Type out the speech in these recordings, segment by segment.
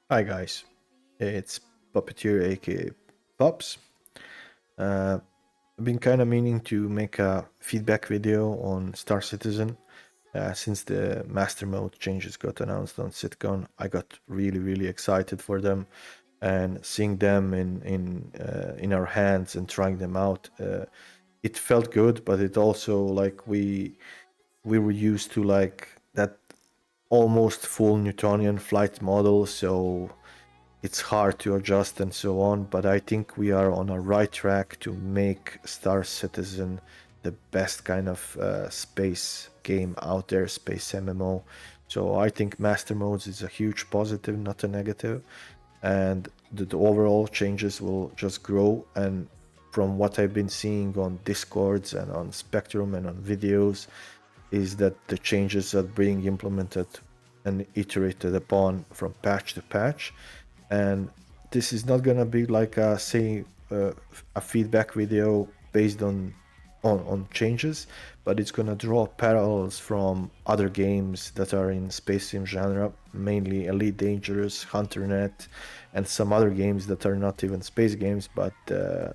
Hi guys, it's Puppeteer aka Pops. I've been kind of meaning to make a feedback video on Star Citizen. Since the Master Mode changes got announced on Sitcon, I got really excited for them, and seeing them in our hands and trying them out, it felt good. But it also like we were used to like that almost full Newtonian flight model, so it's hard to adjust and so on, but I think we are on a right track to make Star Citizen the best kind of space game out there, space MMO. So I think Master Modes is a huge positive, not a negative, and the overall changes will just grow. And from what I've been seeing on Discords and on Spectrum and on videos, is that the changes are being implemented and iterated upon from patch to patch, and this is not gonna be like a feedback video based on changes, but it's gonna draw parallels from other games that are in space sim genre, mainly Elite Dangerous, Hunternet, and some other games that are not even space games but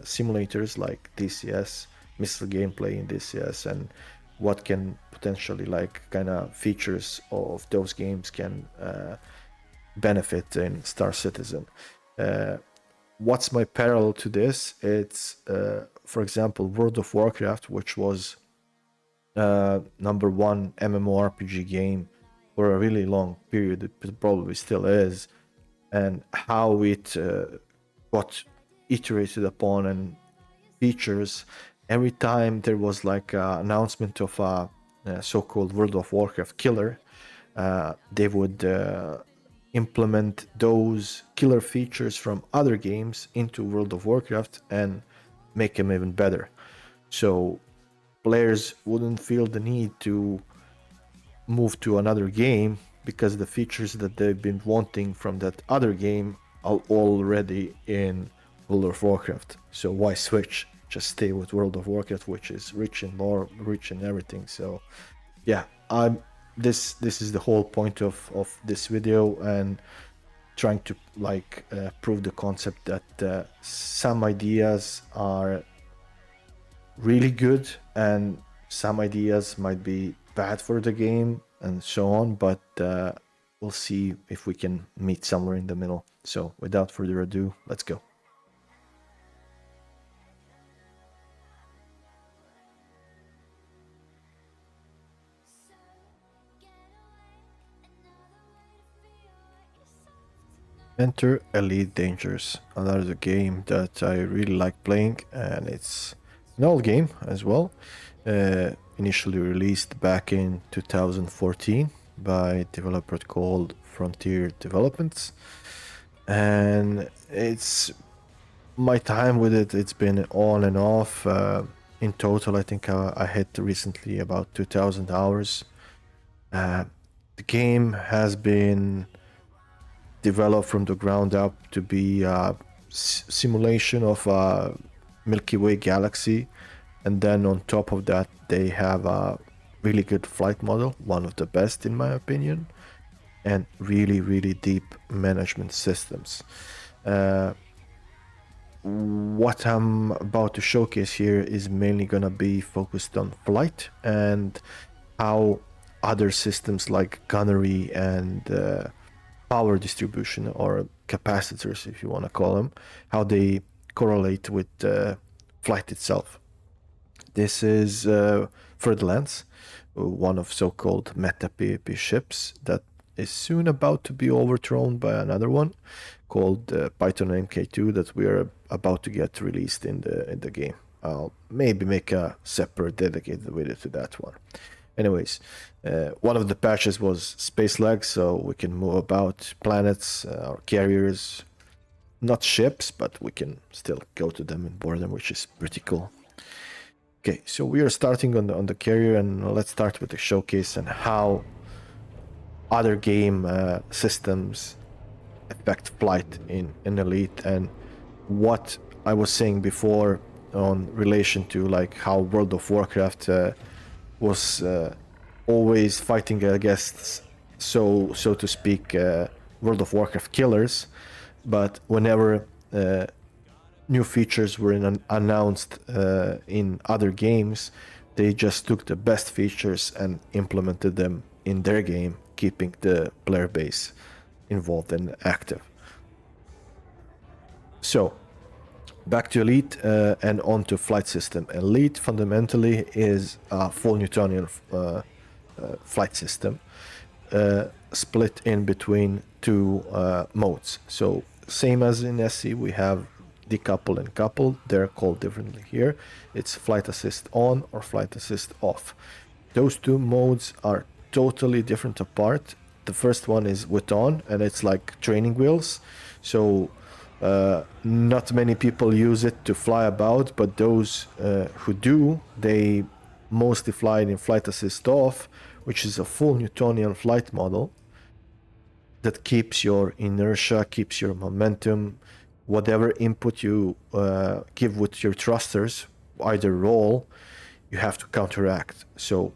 simulators like DCS, missile gameplay in DCS, and what can potentially like kind of features of those games can benefit in Star Citizen. Uh, what's my parallel to this? It's, for example, World of Warcraft, which was number one MMORPG game for a really long period. It probably still is, and how it got iterated upon and features every time there was like an announcement of a so-called World of Warcraft killer. They would implement those killer features from other games into World of Warcraft and make them even better. So players wouldn't feel the need to move to another game because the features that they've been wanting from that other game are already in World of Warcraft. So why switch? Just stay with World of Warcraft, which is rich in lore, rich in everything. So yeah, I'm this is the whole point of this video, and trying to like prove the concept that some ideas are really good and some ideas might be bad for the game and so on, but we'll see if we can meet somewhere in the middle. So without further ado, let's go. Enter Elite Dangerous, another game that I really like playing, and it's an old game as well. Initially released back in 2014 by a developer called Frontier Developments, and it's my time with it. It's been on and off. In total, I think I hit recently about 2,000 hours. The game has been developed from the ground up to be a simulation of a Milky Way galaxy, and then on top of that they have a really good flight model, one of the best in my opinion, and really deep management systems. What I'm about to showcase here is mainly gonna be focused on flight and how other systems like gunnery and power distribution, or capacitors if you want to call them, how they correlate with flight itself. This is Ferdinand's, one of so-called meta PvP ships that is soon about to be overthrown by another one called Python MK2 that we are about to get released in the game. I'll maybe make a separate dedicated video to that one. Anyways, one of the patches was space lag, so we can move about planets or carriers, not ships, but we can still go to them and board them, which is pretty cool. Okay, so we are starting on the carrier, and let's start with the showcase and how other game systems affect flight in Elite, and what I was saying before on relation to like how World of Warcraft was always fighting against, so to speak, World of Warcraft killers, but whenever new features were announced in other games, they just took the best features and implemented them in their game, keeping the player base involved and active. So, back to Elite and on to Flight System. Elite fundamentally is a full Newtonian flight system split in between two modes. So, same as in SC, we have decouple and couple. They're called differently here. It's flight assist on or flight assist off. Those two modes are totally different apart. The first one is with on, and it's like training wheels. So not many people use it to fly about, but those who do, they mostly fly in flight assist off, which is a full Newtonian flight model that keeps your inertia, keeps your momentum, whatever input you give with your thrusters, either roll, you have to counteract. So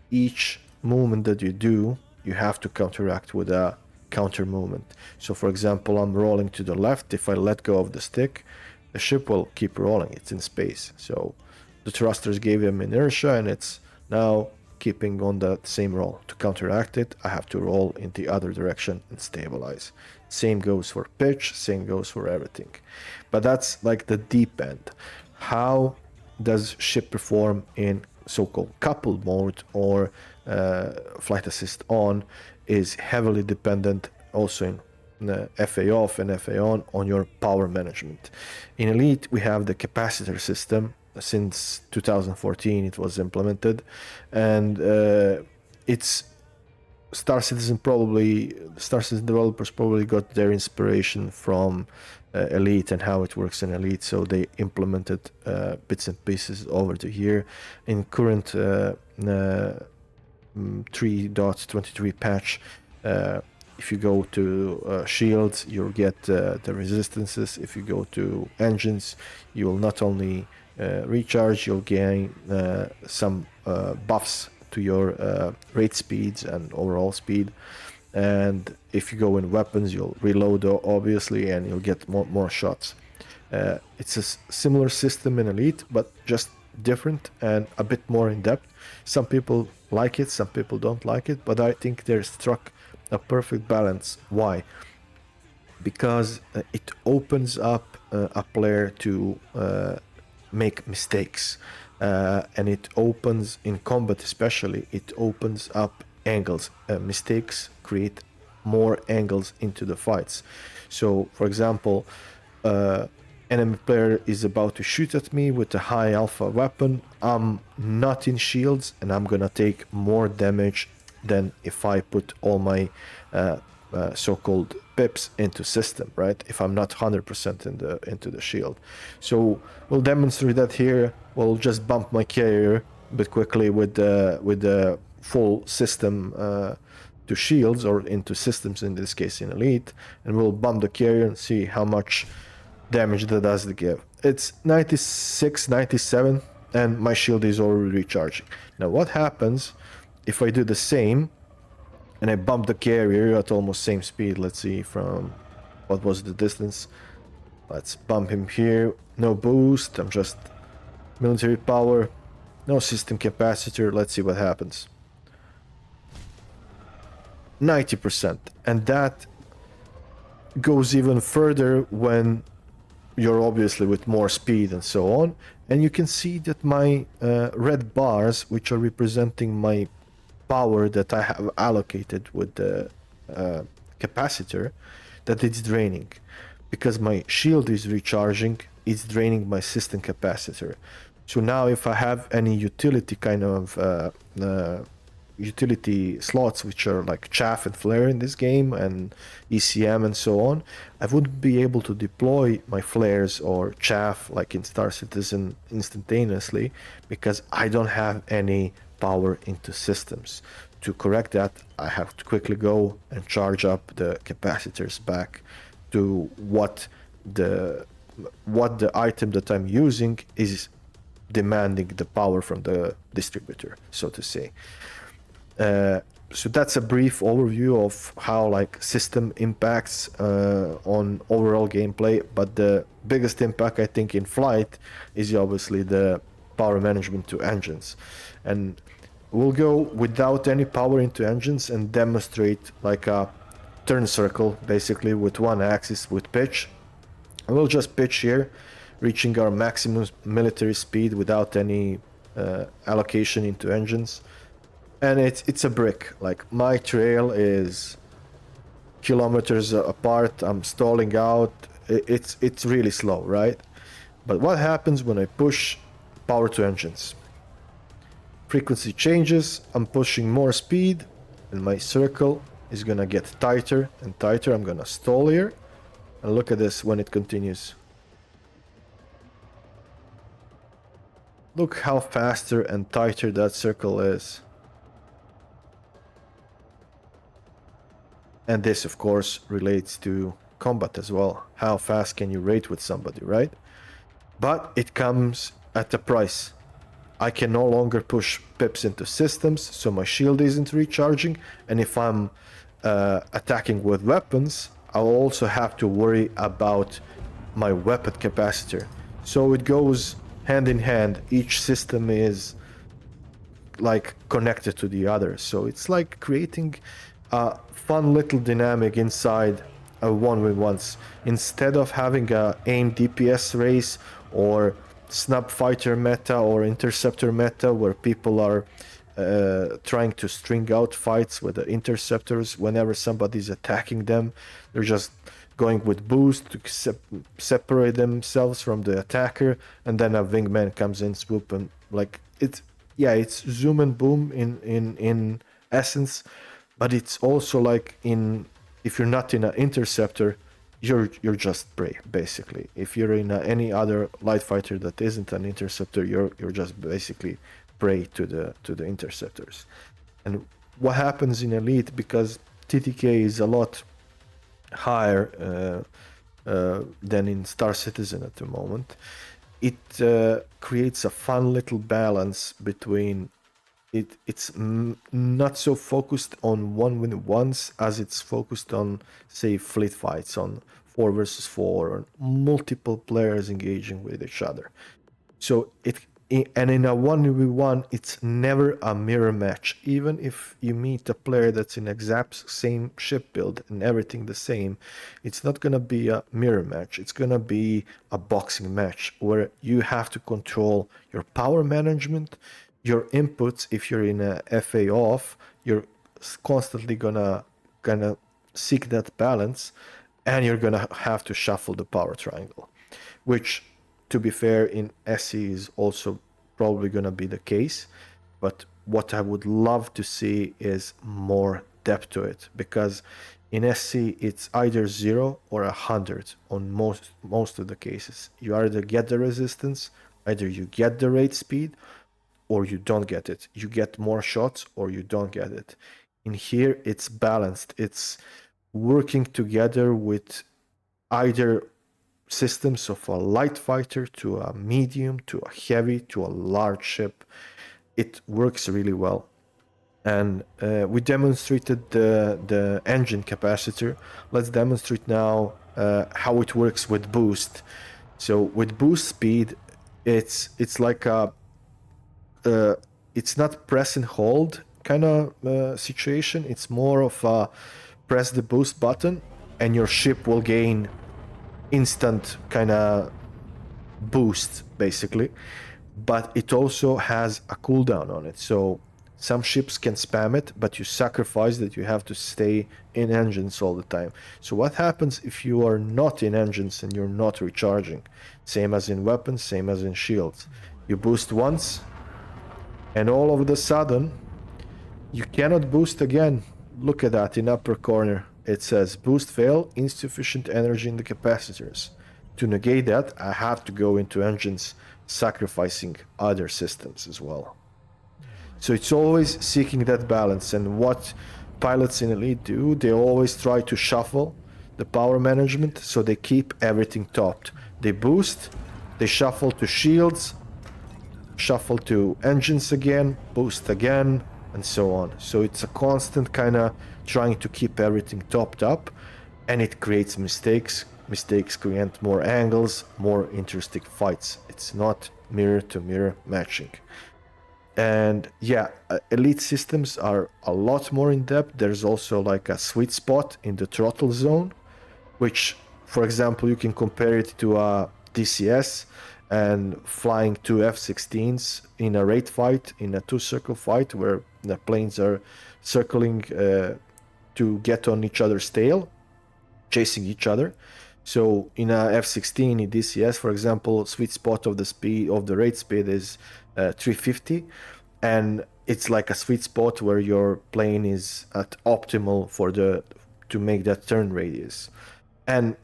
each movement that you do, you have to counteract with a counter movement. So for example, I'm rolling to the left. If I let go of the stick, the ship will keep rolling. It's in space. So the thrusters gave him inertia, and it's now keeping on that same roll. To counteract it, I have to roll in the other direction and stabilize. Same goes for pitch, same goes for everything. But that's like the deep end. How does ship perform in so-called coupled mode or flight assist on is heavily dependent also in FA off and FA on your power management. In Elite, we have the capacitor system. Since 2014 it was implemented, and it's Star Citizen developers probably got their inspiration from Elite and how it works in Elite, so they implemented bits and pieces over the year. In current 3.23 patch, if you go to shields, you'll get the resistances. If you go to engines, you will not only recharge, you'll gain some buffs to your rate speeds and overall speed. And if you go in weapons, you'll reload obviously, and you'll get more shots. It's a similar system in Elite, but just different and a bit more in depth. Some people like it, some people don't like it, but I think they struck a perfect balance. Why? Because it opens up a player to make mistakes, and it opens, in combat especially, it opens up angles. Mistakes create more angles into the fights. So for example, enemy player is about to shoot at me with a high alpha weapon. I'm not in shields, and I'm gonna take more damage than if I put all my so-called pips into system, right? If I'm not 100% into the shield. So we'll demonstrate that here. We'll just bump my carrier a bit quickly with the full system to shields, or into systems in this case in Elite, and we'll bump the carrier and see how much damage that does to give. It's 96, 97, and my shield is already recharging. Now what happens if I do the same and I bump the carrier at almost same speed? Let's see, from what was the distance. Let's bump him here. No boost, I'm just military power, no system capacitor. Let's see what happens. 90%, and that goes even further when you're obviously with more speed and so on. And you can see that my red bars, which are representing my power that I have allocated with the capacitor, that it's draining. Because my shield is recharging, it's draining my system capacitor. So now if I have any utility kind of utility slots, which are like chaff and flare in this game, and ECM and so on, I wouldn't be able to deploy my flares or chaff like in Star Citizen instantaneously, because I don't have any power into systems. To correct that, I have to quickly go and charge up the capacitors back to what the item that I'm using is demanding the power from the distributor, so to say. So that's a brief overview of how like system impacts on overall gameplay. But the biggest impact I think in flight is obviously the power management to engines, and we'll go without any power into engines and demonstrate like a turn circle basically with one axis with pitch. And we'll just pitch here, reaching our maximum military speed without any allocation into engines. And it's a brick. Like my trail is kilometers apart. I'm stalling out. It's really slow, right? But what happens when I push power to engines? Frequency changes. I'm pushing more speed, and my circle is gonna get tighter and tighter. I'm gonna stall here, and look at this when it continues. Look how faster and tighter that circle is. And this, of course, relates to combat as well. How fast can you rate with somebody, right? But it comes at a price. I can no longer push pips into systems, so my shield isn't recharging. And if I'm attacking with weapons, I'll also have to worry about my weapon capacitor. So it goes hand in hand. Each system is like connected to the other. So it's like creating a fun little dynamic inside a 1v1s. Instead of having a aim DPS race or snub fighter meta or interceptor meta where people are trying to string out fights with the interceptors whenever somebody's attacking them, they're just going with boost to separate themselves from the attacker, and then a wingman comes in, swoop, and like it's zoom and boom in essence, but it's also like if you're not in an interceptor, you're just prey basically. If you're in any other light fighter that isn't an interceptor, you're just basically prey to the interceptors. And what happens in Elite, because TTK is a lot higher than in Star Citizen at the moment, it creates a fun little balance between it's not so focused on 1v1s as it's focused on, say, fleet fights on 4 versus 4 or multiple players engaging with each other. So and in a 1v1, it's never a mirror match. Even if you meet a player that's in exact same ship build and everything the same, it's not going to be a mirror match. It's going to be a boxing match where you have to control your power management, your inputs. If you're in a FA off, you're constantly gonna seek that balance, and you're gonna have to shuffle the power triangle, which, to be fair, in SE is also probably gonna be the case. But what I would love to see is more depth to it, because in SC it's either 0 or 100 on most of the cases. You either get the resistance, either you get the rate speed, or you don't get it. You get more shots or you don't get it. In here, it's balanced. It's working together with either systems of a light fighter to a medium, to a heavy, to a large ship. It works really well. And we demonstrated the engine capacitor. Let's demonstrate now how it works with boost. So with boost speed, it's like a it's not press and hold kind of situation. It's more of a press the boost button and your ship will gain instant kind of boost basically, but it also has a cooldown on it. So some ships can spam it, but you sacrifice that you have to stay in engines all the time. So what happens if you are not in engines and you're not recharging? Same as in weapons, same as in shields. You boost once, and all of a sudden, you cannot boost again. Look at that in upper corner. It says boost fail, insufficient energy in the capacitors. To negate that, I have to go into engines, sacrificing other systems as well. So it's always seeking that balance. And what pilots in Elite do, they always try to shuffle the power management so they keep everything topped. They boost, they shuffle to shields, shuffle to engines again, boost again, and so on. So it's a constant kind of trying to keep everything topped up, and it creates mistakes. Mistakes create more angles, more interesting fights. It's not mirror to mirror matching. And yeah, elite systems are a lot more in depth. There's also like a sweet spot in the throttle zone, which, for example, you can compare it to a DCS and flying two F-16s in a raid fight, in a two-circle fight where the planes are circling to get on each other's tail, chasing each other. So in a F-16 in DCS, for example, sweet spot of the speed of the raid speed is 350, and it's like a sweet spot where your plane is at optimal for the to make that turn radius. And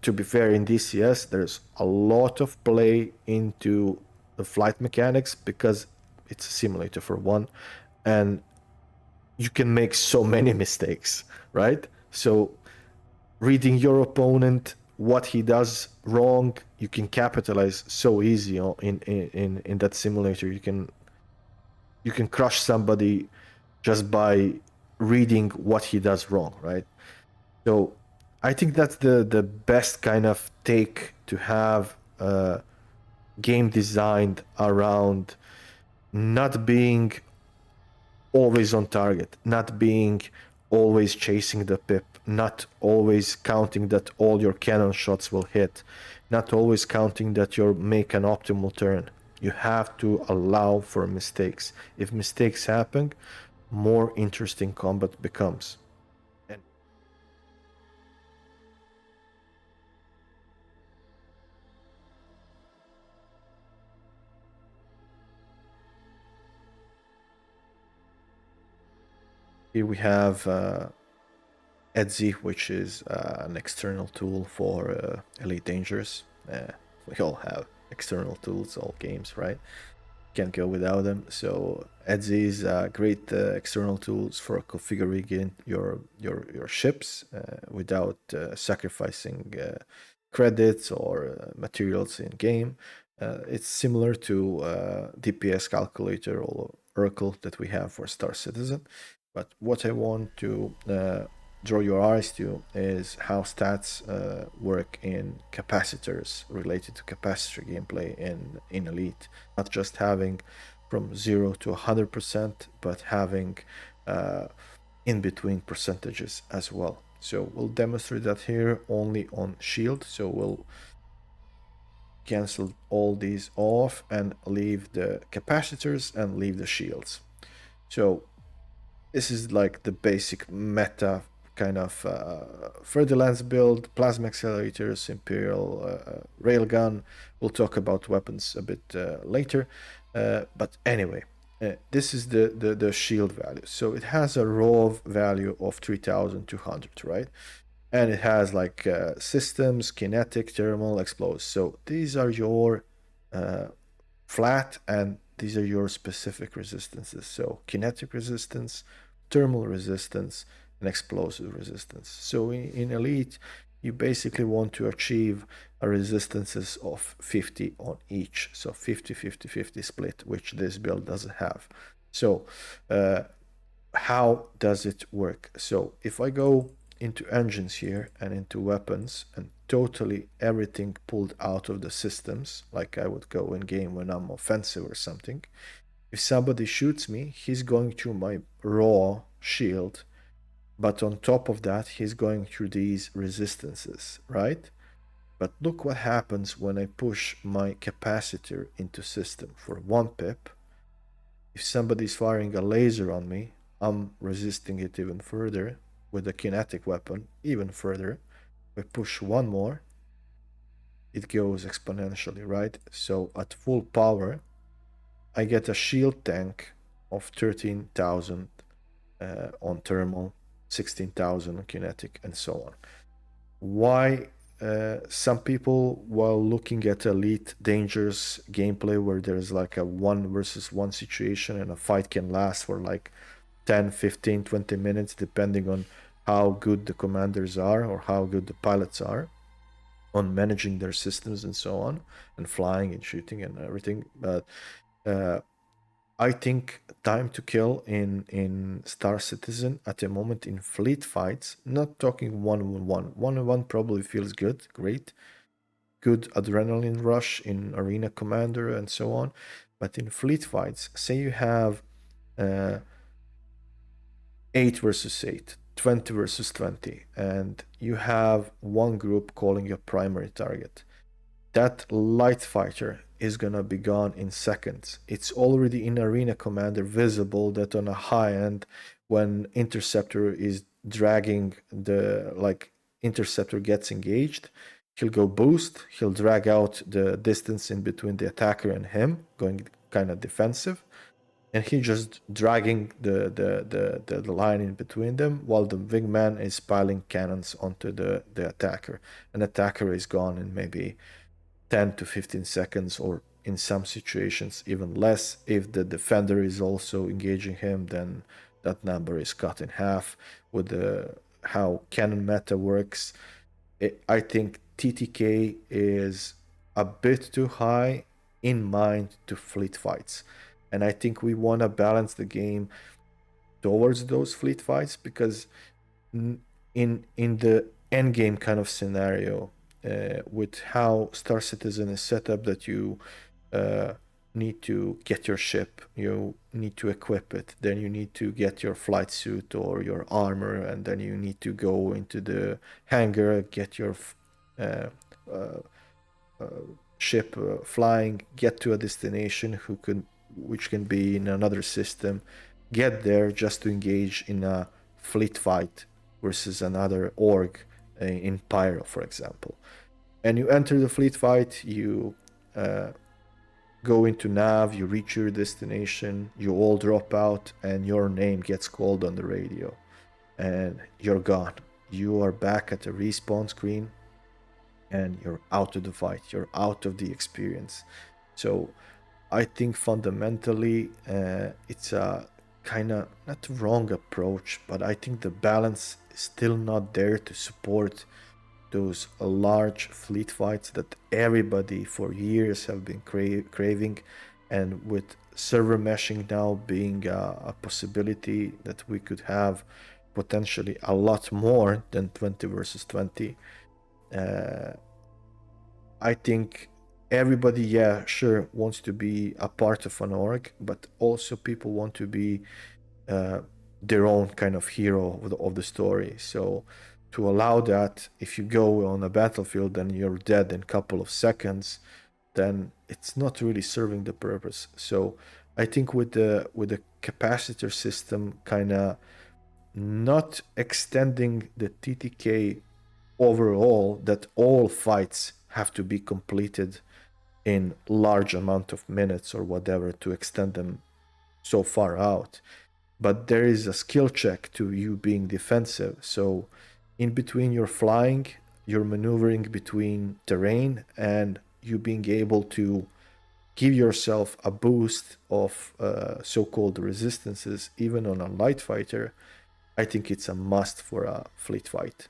to be fair, in DCS, there's a lot of play into the flight mechanics because it's a simulator for one, and you can make so many mistakes, right? So reading your opponent, what he does wrong, you can capitalize so easy in that simulator. You can crush somebody just by reading what he does wrong, right? So I think that's the best kind of take to have a game designed around not being always on target, not being always chasing the pip, not always counting that all your cannon shots will hit, not always counting that you'll make an optimal turn. You have to allow for mistakes. If mistakes happen, more interesting combat becomes. And here we have Etsy, which is an external tool for Elite Dangerous. We all have external tools, all games, right? Can't go without them. So Etsy is great external tools for configuring your ships without sacrificing credits or materials in game. It's similar to DPS calculator or Oracle that we have for Star Citizen. But what I want to draw your eyes to is how stats work in capacitors related to capacitor gameplay in Elite. Not just having from 0 to 100%, but having in between percentages as well. So we'll demonstrate that here only on shield. So we'll cancel all these off and leave the capacitors and leave the shields. So this is like the basic meta kind of Ferdinand's build, plasma accelerators, Imperial railgun. We'll talk about weapons a bit later. But anyway, this is the shield value. So it has a raw value of 3200, right? And it has like systems, kinetic, thermal, explosive. So these are your flat, and these are your specific resistances. So kinetic resistance, thermal resistance, and explosive resistance. So in Elite, you basically want to achieve a resistances of 50 on each. So 50, 50, 50 split, which this build doesn't have. So how does it work? So if I go into engines here and into weapons and totally everything pulled out of the systems, like I would go in game when I'm offensive or something, if somebody shoots me, he's going through my raw shield, but on top of that, he's going through these resistances, right? But look what happens when I push my capacitor into system for 1 pip. If somebody's firing a laser on me, I'm resisting it even further with a kinetic weapon, even further. If I push one more, it goes exponentially, right? So at full power, I get a shield tank of 13,000 on thermal, 16,000 on kinetic, and so on. Why some people, while looking at Elite Dangerous gameplay where there's like a 1 versus 1 situation and a fight can last for like 10, 15, 20 minutes, depending on how good the commanders are or how good the pilots are on managing their systems and so on, and flying and shooting and everything. But I think time to kill in Star Citizen at the moment in fleet fights, not talking one-on-one. One-on-one probably feels good, great. Good adrenaline rush in Arena Commander and so on. But in fleet fights, say you have uh, 8 versus 8, 20 versus 20, and you have one group calling your primary target. That light fighter is gonna be gone in seconds. It's already in Arena Commander visible that on a high end, when Interceptor is dragging the like Interceptor gets engaged, he'll go boost, he'll drag out the distance in between the attacker and him, going kind of defensive, and he just dragging the line in between them while the wingman is piling cannons onto the attacker. An attacker is gone in maybe 10 to 15 seconds, or in some situations even less. If the defender is also engaging him, then that number is cut in half. With the how cannon meta works, I think TTK is a bit too high in mind to fleet fights, and I think we want to balance the game towards those fleet fights, because in the end game kind of scenario, with how Star Citizen is set up, that you uh, need to get your ship, you need to equip it, then you need to get your flight suit or your armor, and then you need to go into the hangar, get your uh, uh, uh, ship flying, get to a destination which can be in another system, get there just to engage in a fleet fight versus another org in Pyro, for example. And you enter the fleet fight, you go into nav, you reach your destination, you all drop out, and your name gets called on the radio, and you're gone. You are back at the respawn screen, and you're out of the fight, you're out of the experience. So I think fundamentally it's a kind of not wrong approach, but I think the balance is still not there to support those large fleet fights that everybody for years have been craving. And with server meshing now being a possibility, that we could have potentially a lot more than 20 versus 20, uh, I think everybody, yeah, sure, wants to be a part of an org, but also people want to be uh, their own kind of hero of the story. So to allow that, if you go on a battlefield and you're dead in a couple of seconds, then it's not really serving the purpose. So I think with the capacitor system kind of not extending the TTK overall, that all fights have to be completed in large amount of minutes or whatever to extend them so far out, but there is a skill check to you being defensive. So in between you're flying, you're maneuvering between terrain, and you being able to give yourself a boost of so-called resistances even on a light fighter. I think it's a must for a fleet fight,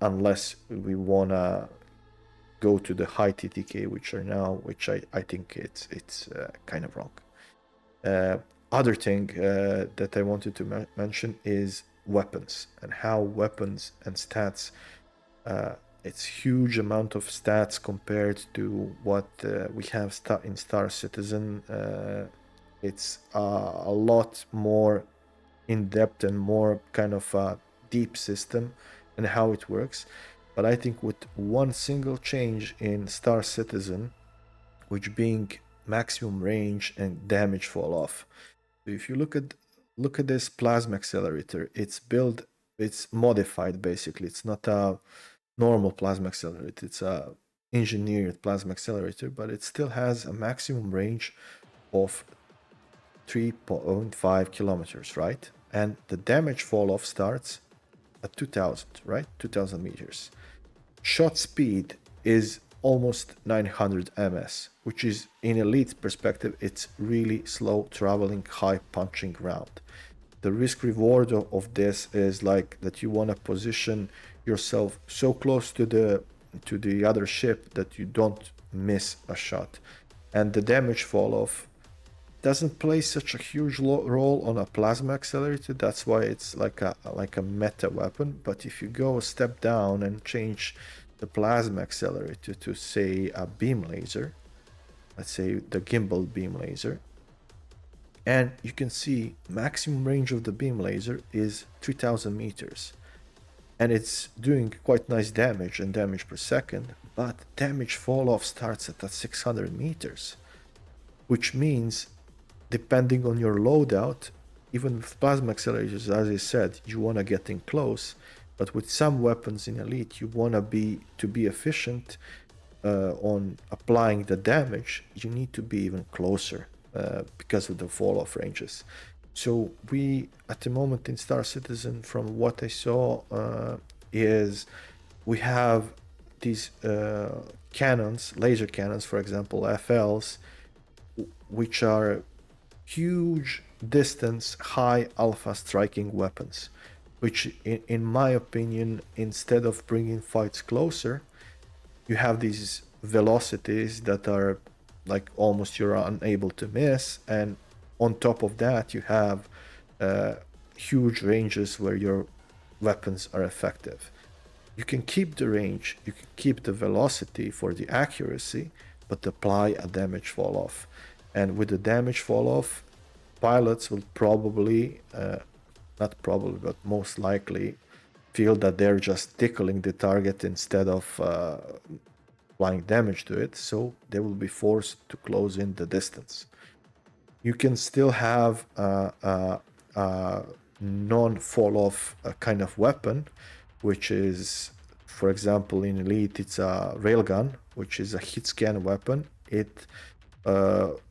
unless we wanna go to the high TTK, which I think it's kind of wrong. Other thing that I wanted to mention is weapons, and how weapons and stats. It's huge amount of stats compared to what we have in Star Citizen. It's a lot more in depth and more kind of a deep system and how it works. But I think with one single change in Star Citizen, which being maximum range and damage fall off. If you look at this plasma accelerator, it's modified basically. It's not a normal plasma accelerator. It's a engineered plasma accelerator, but it still has a maximum range of 3.5 kilometers, right? And the damage fall off starts at 2000, right? 2000 meters. Shot speed is almost 900 ms, which is, in elite perspective, it's really slow traveling, high punching round. The risk reward of this is like that you want to position yourself so close to the other ship that you don't miss a shot, and the damage fall off doesn't play such a huge role on a plasma accelerator. That's why it's like a meta weapon. But if you go a step down and change the plasma accelerator to, say, a beam laser, let's say the gimbal beam laser, and you can see maximum range of the beam laser is 3000 meters, and it's doing quite nice damage and damage per second, but damage fall off starts at 600 meters, which means depending on your loadout, even with plasma accelerators, as I said, you want to get in close, but with some weapons in Elite, you want to be efficient on applying the damage. You need to be even closer because of the fall off ranges. So we, at the moment in Star Citizen, from what I saw, is we have these cannons, laser cannons, for example, FLs, which are huge distance, high alpha striking weapons, which, in my opinion, instead of bringing fights closer, you have these velocities that are like almost you're unable to miss, and on top of that you have huge ranges where your weapons are effective. You can keep the range, you can keep the velocity for the accuracy, but apply a damage fall off. And with the damage fall off, pilots will probably, not probably, but most likely, feel that they're just tickling the target instead of applying damage to it, so they will be forced to close in the distance. You can still have a non-fall off kind of weapon, which is, for example, in Elite, it's a railgun, which is a hit scan weapon. It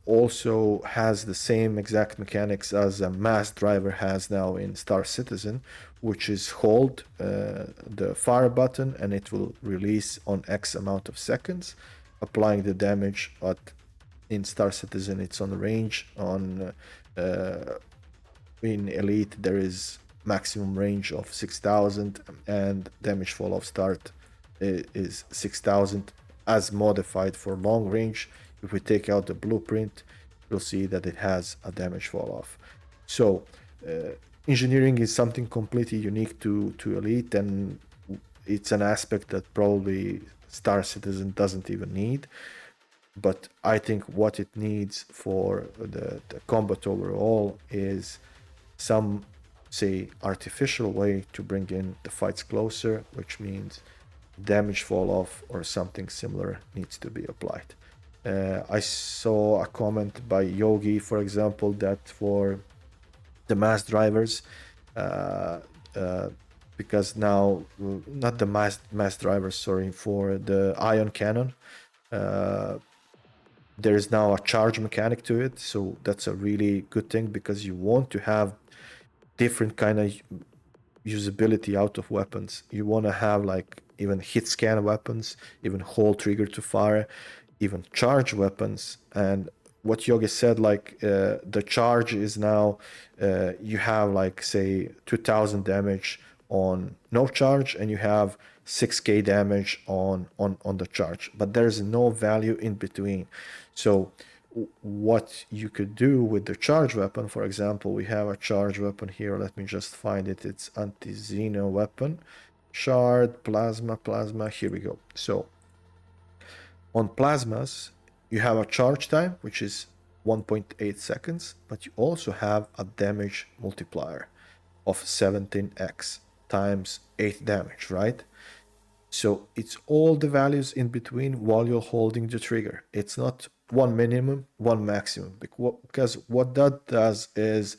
also has the same exact mechanics as a mass driver has now in Star Citizen, which is hold the fire button and it will release on X amount of seconds, applying the damage. But in Star Citizen, it's on range. In Elite, there is maximum range of 6,000 and damage fall off start is 6,000 as modified for long range. If we take out the blueprint, you'll see that it has a damage fall off. So engineering is something completely unique to Elite, and it's an aspect that probably Star Citizen doesn't even need. But I think what it needs for the combat overall is some, say, artificial way to bring in the fights closer, which means damage fall off or something similar needs to be applied. I saw a comment by Yogi, for example, that for the mass drivers, because now, not the mass drivers, sorry, for the ion cannon, there is now a charge mechanic to it, so that's a really good thing because you want to have different kind of usability out of weapons. You want to have like even hit scan weapons, even hold trigger to fire, even charge weapons. And what Yogi said, like the charge is now you have like say 2000 damage on no charge and you have 6k damage on the charge, but there's no value in between. So what you could do with the charge weapon, for example, we have a charge weapon here. Let me just find it. It's anti-xeno weapon, shard, plasma, here we go. So on plasmas, you have a charge time, which is 1.8 seconds, but you also have a damage multiplier of 17x times 8 damage, right? So it's all the values in between while you're holding the trigger. It's not one minimum, one maximum, because what that does is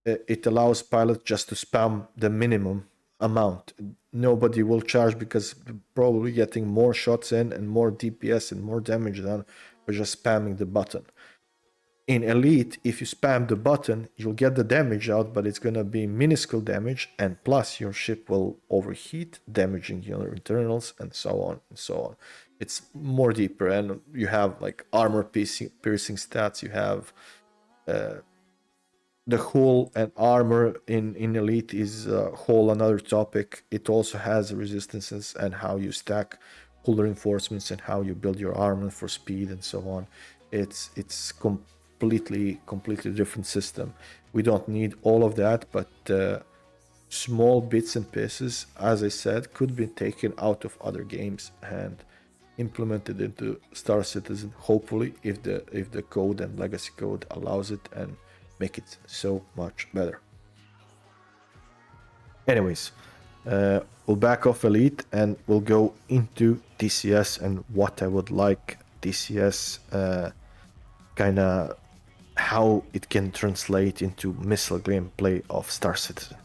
it allows pilot just to spam the minimum amount. Nobody will charge because probably getting more shots in and more DPS and more damage done by just spamming the button. In Elite, if you spam the button, you'll get the damage out, but it's gonna be minuscule damage, and plus your ship will overheat, damaging your internals, and so on and so on. It's more deeper, and you have like armor piercing stats. You have the hull and armor in Elite is a whole another topic. It also has resistances and how you stack hull reinforcements and how you build your armor for speed and so on. It's completely different system. We don't need all of that, but small bits and pieces, as I said, could be taken out of other games and implemented into Star Citizen. Hopefully, if the code and legacy code allows it, and make it so much better. Anyways, we'll back off Elite and we'll go into DCS and what I would like DCS kind of how it can translate into missile gameplay of Star Citizen.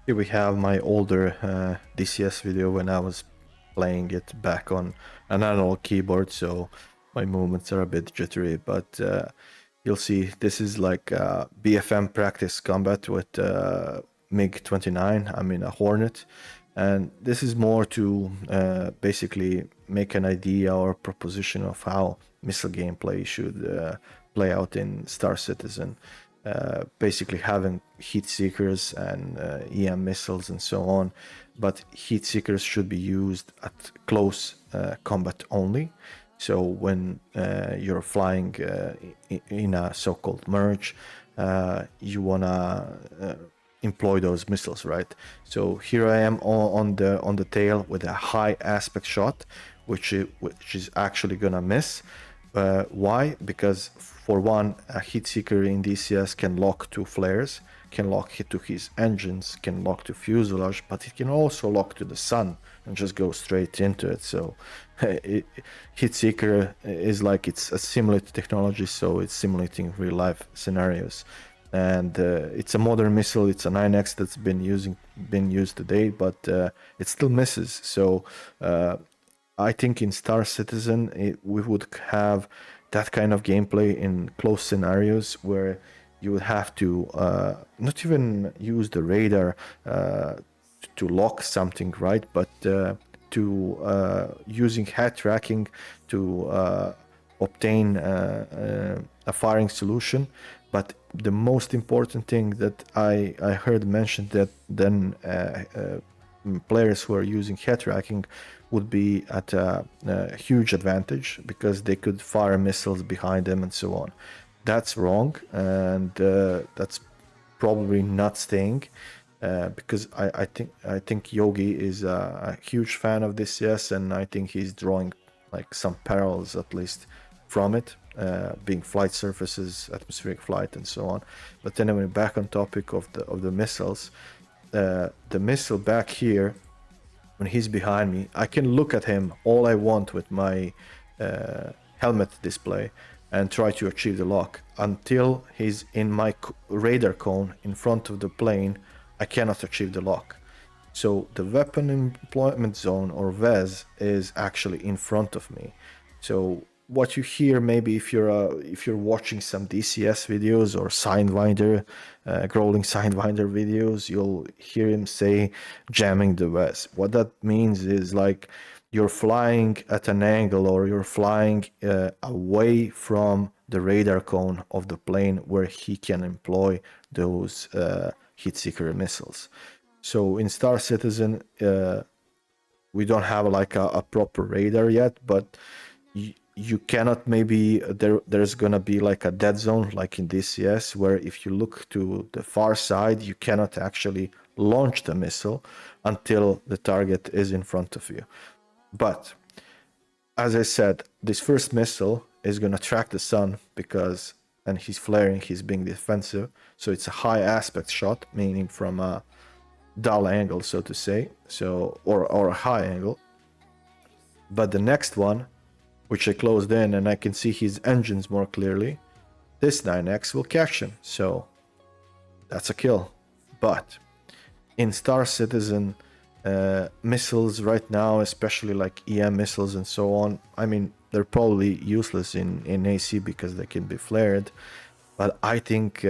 Here we have my older DCS video when I was playing it back on an analog keyboard, so my movements are a bit jittery, but you'll see this is like BFM practice combat with MiG-29, I mean a Hornet, and this is more to basically make an idea or proposition of how missile gameplay should play out in Star Citizen. Basically having heat seekers and EM missiles and so on, but heat seekers should be used at close combat only. So when you're flying in a so-called merge, you wanna employ those missiles, right? So here I am on the tail with a high aspect shot, which is actually gonna miss. Why? Because for one, a heat seeker in DCS can lock to flares, can lock to his engines, can lock to fuselage, but it can also lock to the sun and just go straight into it. So heat seeker is like it's a simulated technology, so it's simulating real life scenarios. And it's a modern missile. It's a 9X that's been used today, but it still misses. So I think in Star Citizen we would have that kind of gameplay in close scenarios where you would have to not even use the radar to lock something, right? But to using head tracking to obtain a firing solution. But the most important thing that I heard mentioned that then players who are using head tracking would be at a huge advantage because they could fire missiles behind them and so on. That's wrong, and that's probably not staying because I think Yogi is a huge fan of this, yes, and I think he's drawing like some parallels at least from it, being flight surfaces, atmospheric flight, and so on. But anyway, back on topic of the missiles, the missile back here. When he's behind me, I can look at him all I want with my helmet display and try to achieve the lock. Until he's in my radar cone in front of the plane, I cannot achieve the lock. So the weapon employment zone, or VEZ, is actually in front of me. So what you hear, maybe if you're watching some DCS videos or Sidewinder, Growling Sidewinder videos, you'll hear him say jamming the VEZ. What that means is like you're flying at an angle, or you're flying away from the radar cone of the plane where he can employ those heat seeker missiles. So in Star Citizen, we don't have like a proper radar yet, but you cannot, maybe there's gonna be like a dead zone like in DCS, where if you look to the far side, you cannot actually launch the missile until the target is in front of you. But as I said, this first missile is gonna track the sun because, and he's flaring, he's being defensive, so it's a high aspect shot, meaning from a dull angle, so to say, so or a high angle. But the next one, which I closed in and I can see his engines more clearly, this 9X will catch him, so that's a kill. But in Star Citizen, missiles right now, especially like EM missiles and so on, I mean, they're probably useless in AC because they can be flared, but I think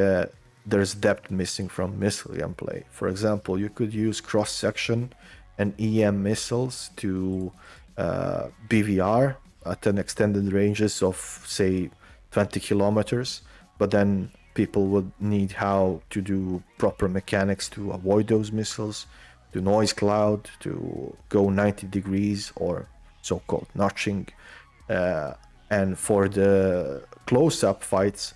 there's depth missing from missile gameplay. For example, you could use cross-section and EM missiles to BVR at an extended ranges of say 20 kilometers, but then people would need how to do proper mechanics to avoid those missiles, to noise cloud, to go 90 degrees or so-called notching. And for the close-up fights,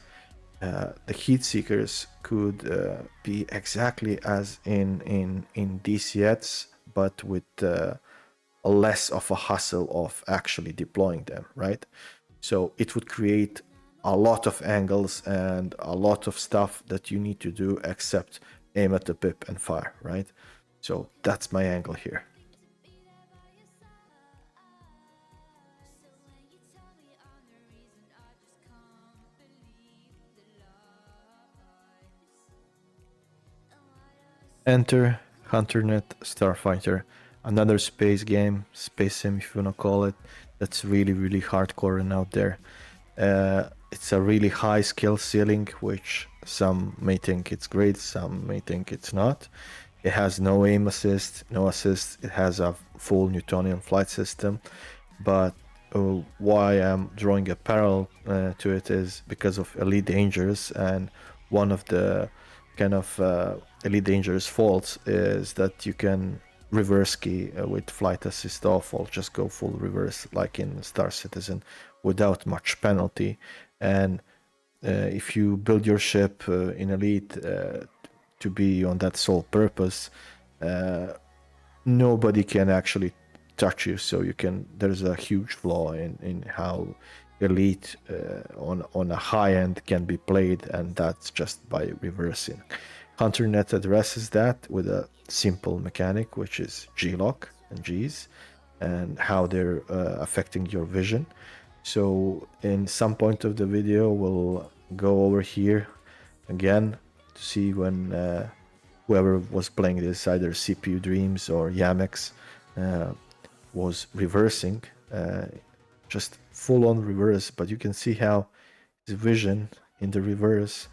the heat seekers could be exactly as in DCS, but with less of a hustle of actually deploying them, right? So it would create a lot of angles and a lot of stuff that you need to do except aim at the pip and fire, right? So that's my angle here. Enter Hunternet Starfighter, another space game, space sim if you wanna call it, that's really, really hardcore and out there. It's a really high skill ceiling, which some may think it's great, some may think it's not. It has no aim assist, no assist. It has a full Newtonian flight system, but why I'm drawing a parallel to it is because of Elite Dangerous, and one of the kind of Elite Dangerous faults is that you can reverse key with flight assist off or just go full reverse like in Star Citizen without much penalty. And if you build your ship in Elite to be on that sole purpose, nobody can actually touch you. So you can. There's a huge flaw in how Elite on a high end can be played, and that's just by reversing. Hunternet addresses that with a simple mechanic, which is G-lock and G's, and how they're affecting your vision. So in some point of the video, we'll go over here again to see when whoever was playing this, either CPU Dreams or Yamex, was reversing, just full on reverse, but you can see how his vision in the reverse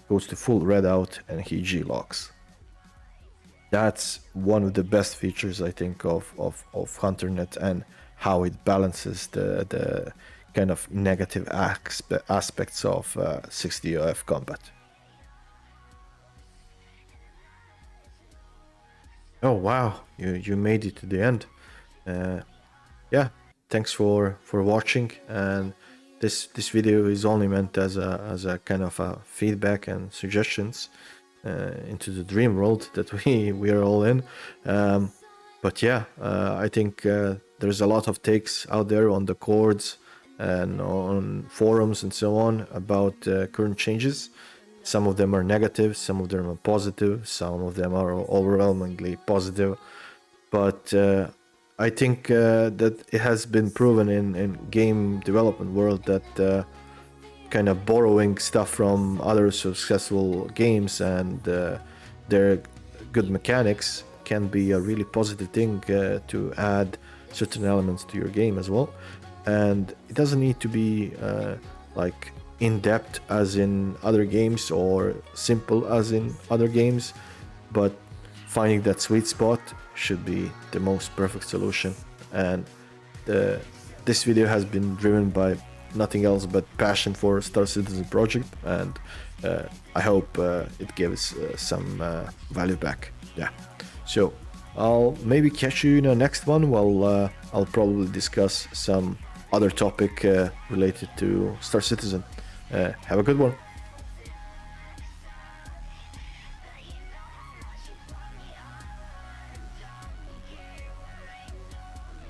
goes to full red out and he G-locks. That's one of the best features, I think, of Hunternet, and how it balances the kind of negative aspects of 6DOF combat. Oh wow, you made it to the end. Yeah, thanks for watching, and this video is only meant as a kind of a feedback and suggestions into the dream world that we are all in. But yeah, I think there's a lot of takes out there on the chords and on forums and so on about current changes. Some of them are negative, some of them are positive, some of them are overwhelmingly positive. But I think that it has been proven in game development world that kind of borrowing stuff from other successful games and their good mechanics can be a really positive thing to add certain elements to your game as well. And it doesn't need to be like in-depth as in other games or simple as in other games, but finding that sweet spot should be the most perfect solution. And this video has been driven by nothing else but passion for Star Citizen project, and I hope it gives some value back. Yeah, so I'll maybe catch you in the next one. Well, I'll probably discuss some other topic related to Star Citizen. Have a good one.